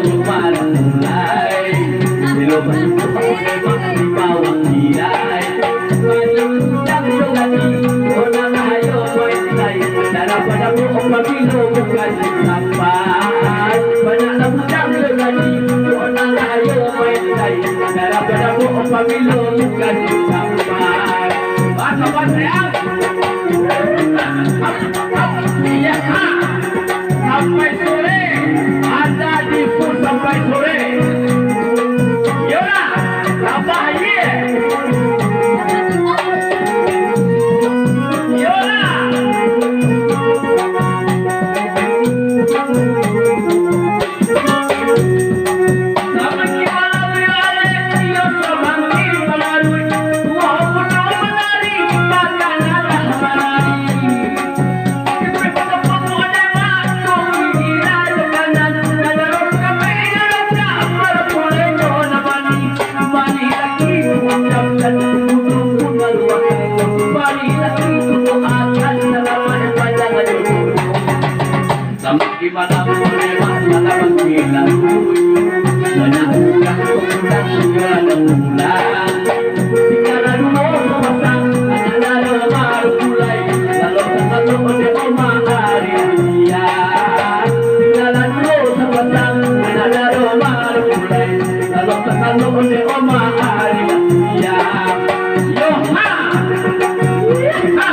lumalang mulai Nilupan ko pa ko na mga bawang nilay Manang yugati ko na ngayo Mo'y darapan ako ang pamilo bukan sampai Manang yugati ko na ngayo Mo'y darapan ako ang pamilo bukan sampai Ano ba sayang? Iya ha! Sampai sore ada di pun sampai sore Yola tambah ye Yola sama gimana biare iyo sama gimana tua puno menari bagaimana menari Gimana boleh masalah menghilang banyak udah segala bulan tinggal dulu pasang ada baru mulai kalau oleh oma hari dia tinggal dulu pasang ada baru mulai kalau oleh oma hari dia yo ha ya ha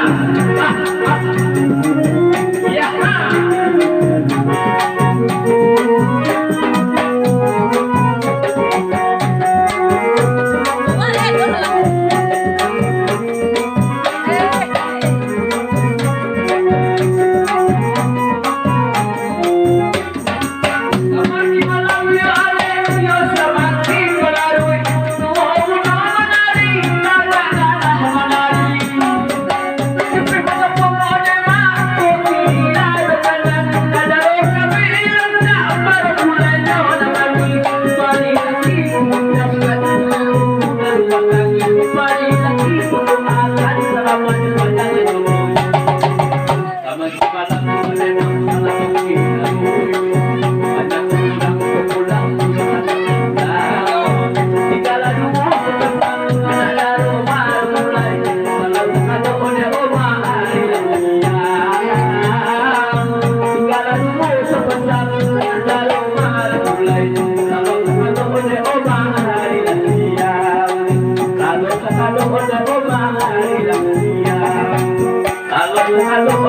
Halo,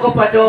kepada